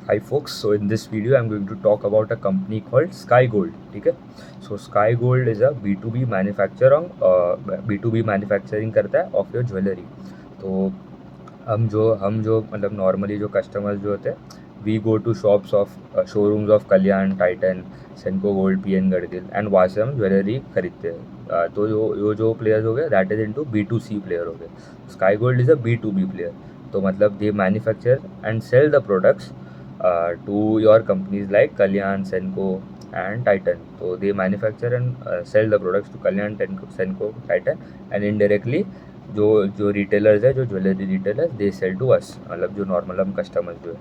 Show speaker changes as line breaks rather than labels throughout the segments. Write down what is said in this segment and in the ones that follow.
Hi folks, so in this video I'm going to talk about a company called Sky Gold. ठीक है. So Sky Gold is a B2B manufacturer, B2B manufacturing करता है of your jewelry. तो हम जो मतलब normally जो customers जो होते हैं, we go to shops of showrooms of Kalyan, Titan, Senco Gold, P N Gadgil and वहाँ से हम ज्वेलरी खरीदते हैं. तो जो प्लेयर्स हो गए that is into B2C player हो गए. Sky Gold is a B2B player. तो मतलब they manufacture and sell the products to your companies like Kalyan, Senco, and Titan. So they manufacture and sell the products to Kalyan, Senco, Titan, and indirectly जो retailers है, जो jewellery retailers, they sell to us, मतलब जो normal हम customers जो है.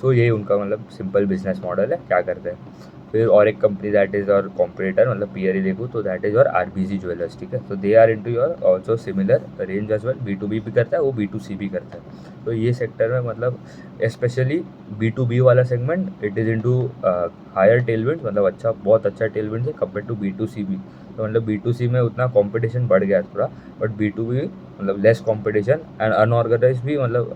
सो ये उनका मतलब सिंपल बिजनेस मॉडल है, क्या करते हैं. फिर और एक कंपनी दैट इज़ और कॉम्पिटिटर, मतलब पीयर ही देखूँ तो दैट इज़ और RBC ज्वेलर्स. ठीक है. तो they are into your also similar range as well. B2B भी करता है, वो B2C भी करता है. तो ये सेक्टर में मतलब स्पेशली B2B वाला segment it is into higher tailwinds, मतलब अच्छा, बहुत अच्छा टेलविंड्स है कंपेयर टू B2C भी. तो मतलब B2C में उतना कंपटीशन बढ़ गया थोड़ा, बट B2B मतलब लेस कंपटीशन एंड अनऑर्गेनाइज भी, मतलब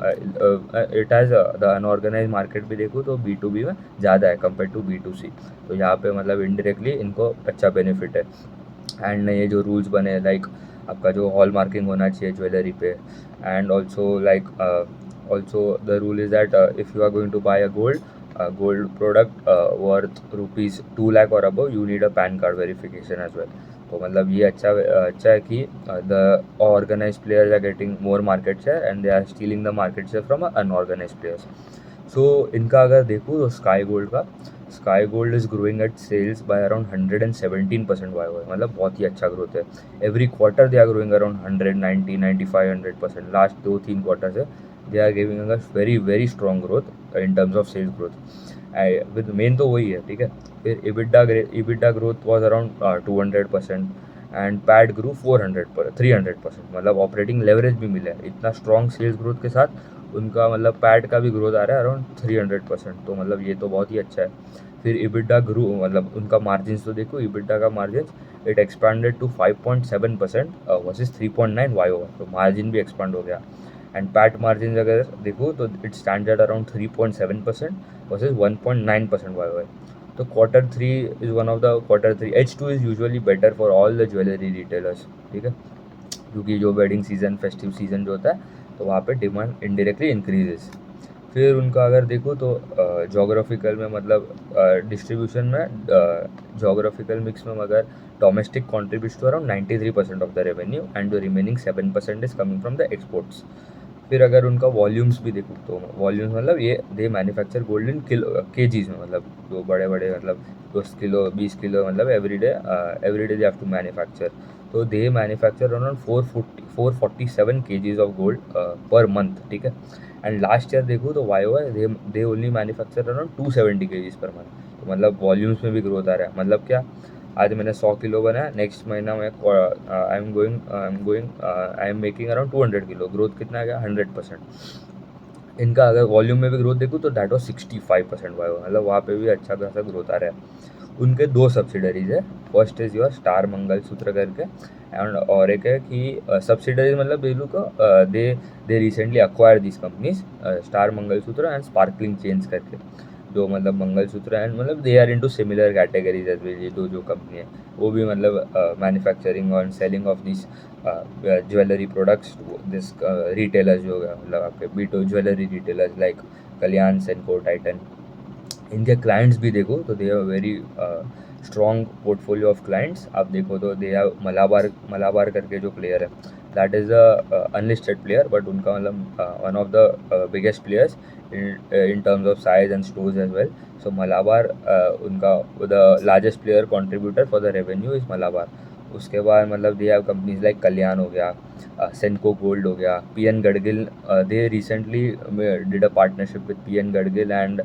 it has the unorganise market भी देखूँ तो B2B में ज़्यादा है कंपेयर टू B2C. तो यहाँ पे मतलब इनडायरेक्टली इनको अच्छा बेनिफिट है. एंड ये जो रूल्स बने, लाइक आपका जो हॉल मार्किंग होना चाहिए ज्वेलरी पे, and also like also the rule is that if you are going to buy a gold product worth rupees 2 lakh or above, you need a PAN card verification as well. तो मतलब ये अच्छा है कि the organized players are getting more market share and they are stealing the market share from unorganized players. सो इनका अगर देखूँ तो Sky Gold is growing at sales by around 117% Y, मतलब बहुत ही अच्छा ग्रोथ है. Every quarter they are growing around 190, 95, 100%. Last 2-3 quarter से they are giving a very very strong growth in terms of sales growth. With main तो वही है. ठीक है. फिर EBITDA growth was around 200% and PAT grew 300%. मतलब operating leverage भी मिला है इतना स्ट्रॉन्ग सेल्स ग्रोथ के साथ. उनका मतलब पैट का भी ग्रोथ आ रहा है अराउंड 300%. तो मतलब ये तो बहुत ही अच्छा है. फिर EBITDA ग्रू, मतलब उनका मार्जिन्स तो देखो, EBITDA का margin it expanded to 5.7% versus 3.9 YoY. तो मार्जिन भी एक्सपांड हो गया. एंड पैट मार्जिन अगर देखो तो it stand at around 3.7% versus 1.9% YoY. तो Q3 is one of the Q3 H2 is usually better for all the jewellery retailers. ठीक है. क्योंकि जो वेडिंग सीज़न, फेस्टिव सीज़न जो होता है, तो वहाँ पे डिमांड इनडायरेक्टली इंक्रीजेस. फिर उनका अगर देखो तो जोग्राफिकल में, मतलब डिस्ट्रीब्यूशन में, जोग्राफिकल मिक्स में अगर domestic contributes to around 93% of the revenue and the remaining 7% is coming from the exports. फिर अगर उनका वॉल्यूम्स भी देखो तो वॉल्यूम्स मतलब ये they manufacture gold in KGs में, मतलब जो बड़े बड़े, मतलब 10 किलो 20 किलो, मतलब every day they have to manufacture. तो they manufacture around 447 KGs of gold per month. ठीक है. एंड लास्ट ईयर देखो तो Y they only manufacture around 270 KGs per month. तो मतलब वॉल्यूम्स में भी ग्रोथ आ रहा है. मतलब क्या, आज मैंने 100 किलो बनाया, नेक्स्ट महीना में I am making around 200 kilo. Growth कितना आ गया, 100%. इनका अगर वॉल्यूम में भी ग्रोथ देखूँ तो दैट वॉज 65% वाई, मतलब वहाँ पे भी अच्छा खासा ग्रोथ आ रहा है. उनके 2 सब्सिडरीज है. First is your star mangalsutra करके, एंड और एक है कि सब्सिडरीज, मतलब they look they recently acquire this companies, star mangalsutra and sparkling chains करके, जो मतलब मंगलसूत्र एंड मतलब they are into similar categories as well. ये जो कंपनी है वो भी मतलब मैन्युफैक्चरिंग और selling of this jewellery products to this retailers जो होगा, मतलब आपके B2 jewellery retailers like Kalyan, Senco, Titan. इनके क्लाइंट्स भी देखो तो they have very strong portfolio of clients. आप देखो तो दे हैव मलाबार करके जो प्लेयर है, that is a unlisted player, but उनका मतलब one of the biggest players in terms of size and stores as well. So Malabar, उनका the largest player contributor for the revenue is Malabar. उसके बाद मतलब they have companies like Kalyan हो गया, Senco Gold हो गया, PN Gadgil. They recently did a partnership with PN Gadgil and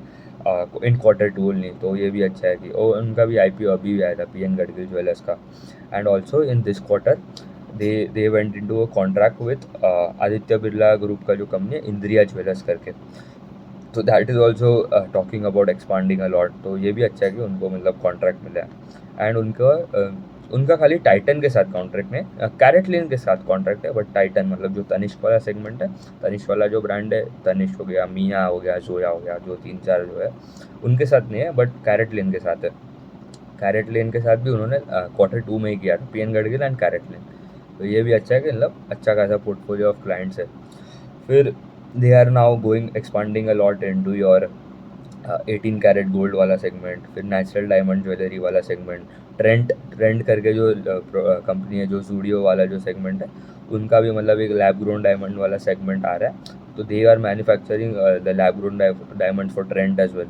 in Q2 only. तो ये भी अच्छा है कि और उनका भी IPO अभी भी आया था PN गढ़गिल ज्वेलर्स का. And also in this quarter they went into a contract with Aditya Birla group का जो कंपनी है, इंद्रिया ज्वेलर्स करके. तो that is also talking about expanding a lot. तो ये भी अच्छा है कि उनको मतलब कॉन्ट्रैक्ट मिला है. एंड उनका उनका खाली टाइटन के साथ कॉन्ट्रैक्ट नहीं, कैरेटलिन के साथ कॉन्ट्रैक्ट है, बट टाइटन मतलब जो तनिष्क वाला सेगमेंट है, तनिष्क वाला जो ब्रांड है, तनिष्क हो गया, मिया हो गया, जोया हो गया, जो 3-4 जो है उनके साथ नहीं है, बट कैरेटलिन के साथ है। कैरेटलिन के साथ भी उन्होंने Q2 में ही किया था, पीएन गडगिल एंड कैरेटलिन। तो ये भी अच्छा है कि मतलब अच्छा खासा पोर्टफोलियो ऑफ क्लाइंट्स है। फिर they are now going expanding a lot into your 18 carat gold वाला सेगमेंट, फिर नेचुरल डायमंड ज्वेलरी वाला सेगमेंट, ट्रेंड ट्रेंड करके जो कंपनी है, जो जूडियो वाला जो सेगमेंट है, उनका भी मतलब एक लैब ग्रोन डायमंड वाला सेगमेंट आ रहा है। तो they are manufacturing the lab grown diamond for trend as well.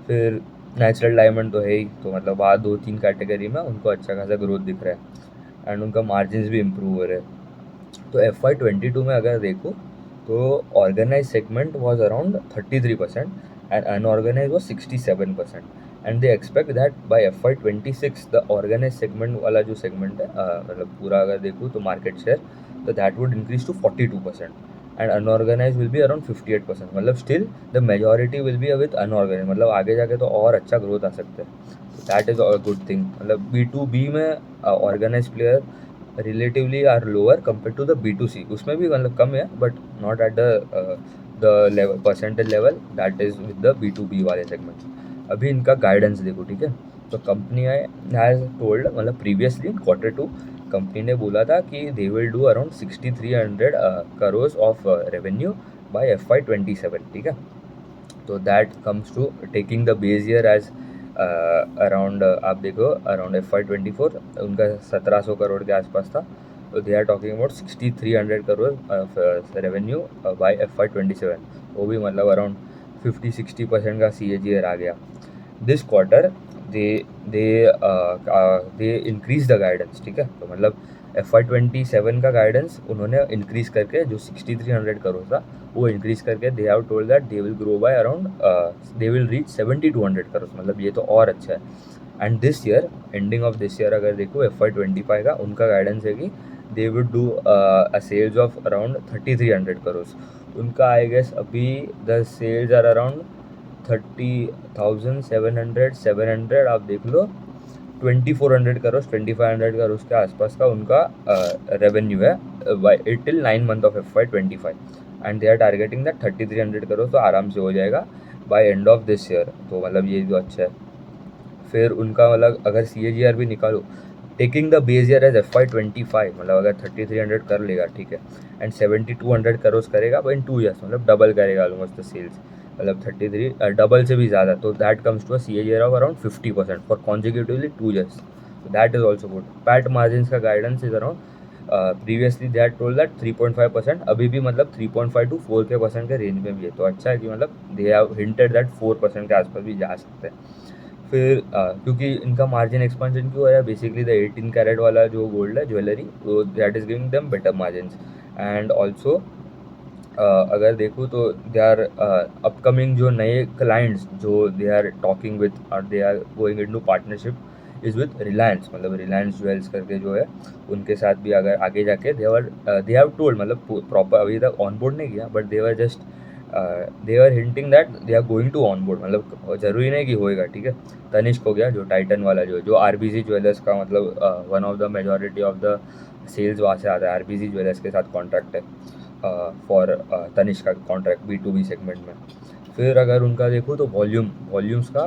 फिर नेचुरल डायमंड तो है ही, तो मतलब वहाँ 2-3 कैटेगरी में उनको अच्छा खासा ग्रोथ दिख रहा है एंड उनका मार्जिन भी इम्प्रूव हो रहे हैं। तो FY22 में अगर देखो तो organise segment was around 33% and unorganise was 67%, and they expect that by FY26 the organise segment वाला जो सेगमेंट है, मतलब पूरा अगर देखूँ तो मार्केट शेयर, तो that would increase to 42% and unorganise will be around 58%। मतलब still the majority will be with unorganise, मतलब आगे जाके तो और अच्छा ग्रोथ आ सकता है। That is a good thing. मतलब B2B में organise player relatively are lower compare to the B2C, उसमें भी मतलब कम है, but not at the level percentage level that is with the B2B वाले सेगमेंट। अभी इनका गाइडेंस देखो, ठीक है। तो कंपनी हैज़ टोल्ड, मतलब प्रीवियसली Q2 कंपनी ने बोला था कि they will do around 6300 crore of revenue by FY27, ठीक है। तो that comes to taking the base year as around, आप देखो अराउंड FY24 उनका 1700 करोड़ के आसपास था। तो they are talking about 6300 crore revenue by FY27, वो भी मतलब अराउंड 50-60% का CAGR आ गया। This quarter they they they increase the guidance, ठीक है। तो मतलब FY27 का गाइडेंस उन्होंने इंक्रीज करके, जो 6300 करोड़ था वो इंक्रीज करके they have told that they will grow by around, they will reach 7200 crore, मतलब ये तो और अच्छा है। And this year, ending of this year अगर देखो FY25 का उनका गाइडेंस है कि they would do a sales of around 3300 crore. उनका आई गेस अभी द सेल्स आर अराउंड 30,700 आप देख लो, 2400 करोड़ 2500 करोड़ के आसपास का उनका रेवेन्यू है till 9 month of FY25, and they are targeting that 3300 crore तो आराम से हो जाएगा by end of this year. तो मतलब ये जो अच्छा है। फिर उनका मतलब अगर CAGR भी निकालो, taking the base year as FY25, मतलब अगर 3300 कर लेगा, ठीक है, एंड 7200 करोड़ करेगा इन 2 ईयर्स, मतलब डबल करेगा ऑलमोस्ट द सेल्स, मतलब 33 डबल से भी ज़्यादा। तो that comes to a CAGR of around 50% for consecutively 2 years. That is also good. PAT margin का guidance is around, previously they had told that 3.5%, अभी भी मतलब 3.5 to 4% के रेंज में भी है। तो अच्छा है कि मतलब दे हैव हिंटेड दैट 4% के आसपास भी जा सकते हैं। फिर क्योंकि इनका मार्जिन एक्सपेंशन क्यों है, बेसिकली द 18 कैरेट वाला जो गोल्ड है ज्वेलरी, वो that is giving them better margin. And also अगर देखूँ तो दे आर अपकमिंग जो नए क्लाइंट्स जो दे आर टॉकिंग विद और they are going into partnership is with Reliance, मतलब रिलायंस ज्वेल्स करके जो है उनके साथ भी अगर आगे जाके दे हैव टोल्ड, मतलब प्रॉपर अभी तक ऑन बोर्ड नहीं किया, but they are hinting that they are going to on board, मतलब ज़रूरी नहीं कि होएगा, ठीक है। तनिष्क हो गया जो टाइटन वाला जो RBC ज्वेलर्स का, मतलब one of the majority of the sales वहाँ से आता है, RBC ज्वेलर्स के साथ कॉन्ट्रैक्ट है फॉर तनिष्क का कॉन्ट्रैक्ट B2B सेगमेंट में। फिर अगर उनका देखो तो वॉल्यूम्स का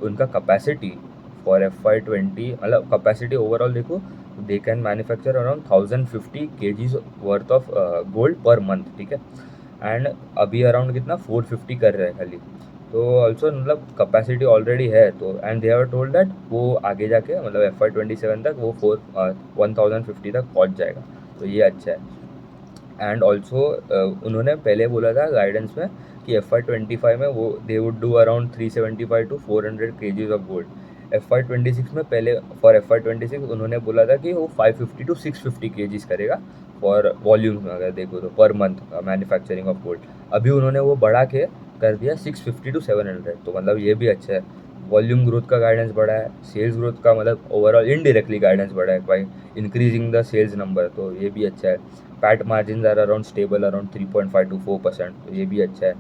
उनका कैपेसिटी फॉर FY20, मतलब कैपेसिटी ओवरऑल देखो, they can manufacture around 1050 kgs worth of gold per month, ठीक है। एंड अभी अराउंड कितना 450 कर रहे हैं खाली। तो ऑल्सो मतलब कैपेसिटी ऑलरेडी है, तो and they have told that वो आगे जाके मतलब FY27 तक वो 1050 तक पहुंच जाएगा। तो ये अच्छा है। एंड ऑल्सो उन्होंने पहले बोला था गाइडेंस में कि FY25 में वो दे would do around 375 to 400 kgs of gold. FY26 में पहले फॉर FY26 उन्होंने बोला था कि वो 550 to 650 kgs करेगा फॉर वॉल्यूम में अगर देखो तो per month manufacturing of gold. अभी उन्होंने वो बढ़ा के कर दिया 650 to 700, तो मतलब ये भी अच्छा है। वॉल्यूम ग्रोथ का गाइडेंस बढ़ा है, सेल्स ग्रोथ का मतलब ओवरऑल इनडायरेक्टली गाइडेंस बढ़ा है by increasing the sales number, तो ये भी अच्छा है। PAT margin are around stable around 3.5 to 4%, तो ये भी अच्छा है।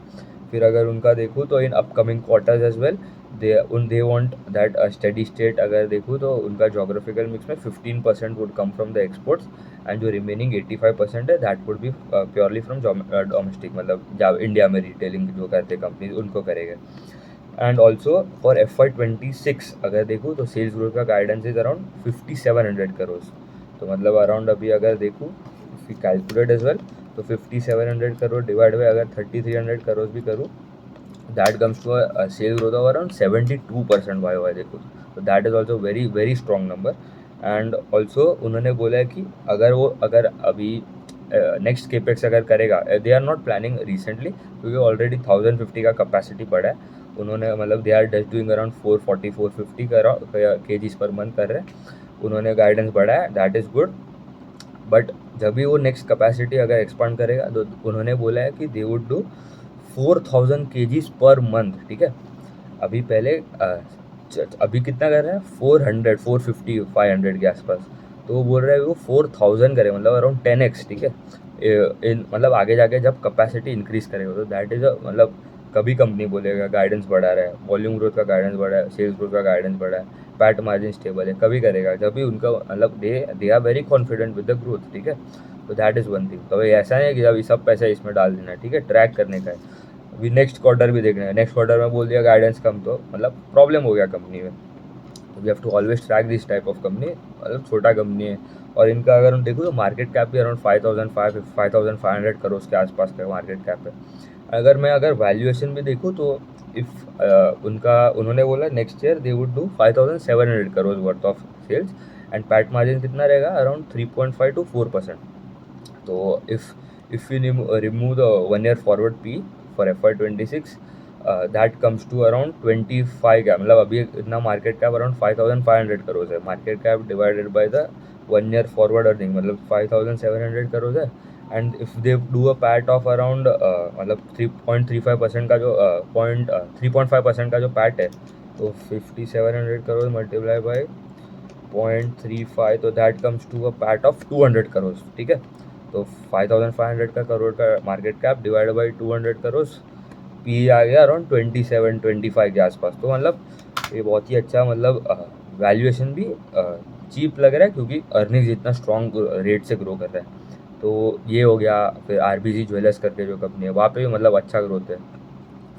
फिर अगर उनका देखूँ तो in upcoming quarters as well they want that steady state. अगर देखूँ तो उनका जोग्राफिकल मिक्स में 15% would come from the exports and जो रिमेनिंग 85% है that would be purely from domestic, मतलब जब इंडिया में रिटेलिंग जो करते कंपनी उनको करेगा। एंड ऑल्सो फॉर FY26 अगर देखूँ तो सेल्स ग्रोथ का गाइडेंस इज अराउंड 5700 करोड़। तो मतलब अराउंड अभी अगर देखूँ if you calculate as well तो 5700 करोड़ डिवाइड बाई अगर 3300 करोड़ भी करूँ that comes to a sale growth of around 72% Y देखो। तो that is also very very strong number. And also उन्होंने बोला है कि अगर अभी नेक्स्ट केपेक्स अगर करेगा, they are not planning recently क्योंकि ऑलरेडी 1050 का कैपेसिटी पड़ा है। उन्होंने मतलब they are just doing around 440-450 kgs per month कर रहे हैं। उन्होंने गाइडेंस बढ़ा है, दैट इज़ गुड। बट जब भी वो नेक्स्ट कैपेसिटी अगर एक्सपांड करेगा तो उन्होंने बोला है कि they would do 4000 kgs per month, ठीक है। अभी पहले अभी कितना कर रहा है 400, 450, 500 के आसपास। तो वो बोल रहा है वो 4000 करे, मतलब अराउंड 10x, ठीक है। इन मतलब आगे जाके जब कैपेसिटी इंक्रीज करेगा तो दैट इज़ मतलब कभी कंपनी बोलेगा गाइडेंस बढ़ा रहा है, वॉल्यूम ग्रोथ का गाइडेंस बढ़ा है, सेल्स ग्रोथ का गाइडेंस बढ़ा है, पैट मार्जिन स्टेबल है, कभी करेगा जब भी उनका मतलब they are very confident with the growth, ठीक है। तो दैट इज़ वन थिंग। तो भाई ऐसा नहीं है कि अभी सब पैसा इसमें डाल देना है, ठीक है, ट्रैक करने का है। अभी नेक्स्ट क्वार्टर भी देखना है, नेक्स्ट क्वार्टर में बोल दिया गाइडेंस कम तो मतलब प्रॉब्लम हो गया कंपनी में। तो we have to always track this type of company, मतलब छोटा कंपनी है। और इनका अगर हम देखो तो मार्केट कैप भी अराउंड 5500 करोड़ के आसपास का मार्केट कैप है। अगर वैल्यूएशन भी देखूँ तो इफ़ उन्होंने बोला next year they would do 5700 crore worth of sales and PAT margin कितना रहेगा अराउंड 3.5 to 4%। तो if you remove the 1 year forward P for FY26 that comes to around 25 का, मतलब अभी इतना मार्केट कैप अराउंड 5500 करोड़ है। Market cap divided by the 1 year forward earning मतलब 5700 करोड़ है। And if they do a PAT of around मतलब 3.35% का जो 3.5% का जो पैट है तो 5700 करोड़ मल्टीप्लाई बाय 0.35 तो that comes to a PAT of 200 crore, ठीक है। तो 5500 का करोड़ का market cap divide by 200 crore, P आ गया अराउंड 27-25 के आसपास। तो मतलब ये बहुत ही अच्छा, मतलब वैल्यूएशन भी चीप लग रहा है क्योंकि अर्निंग्स इतना स्ट्रॉन्ग रेट से ग्रो कर रहा है। तो ये हो गया। फिर RBG ज्वेलर्स करके जो कंपनी है वहाँ पे भी मतलब अच्छा ग्रोथ है।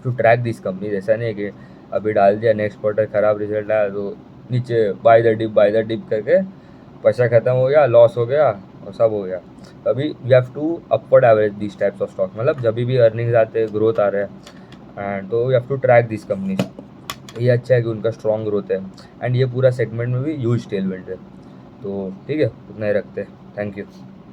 टू ट्रैक दिस कंपनी, ऐसा नहीं है कि अभी डाल दिया नेक्स्ट क्वार्टर ख़राब रिजल्ट आया तो नीचे बाय द डिप करके पैसा ख़त्म हो गया, लॉस हो गया और सब हो गया। अभी you have to upward average this types of stock, मतलब जब भी अर्निंग्स आते हैं ग्रोथ आ रहा है एंड तो you have to track this companies. ये अच्छा है कि उनका स्ट्रॉन्ग ग्रोथ है एंड ये पूरा सेगमेंट में भी ह्यूज टेलमेंट है। तो ठीक है, उतना ही रखते हैं। Thank you.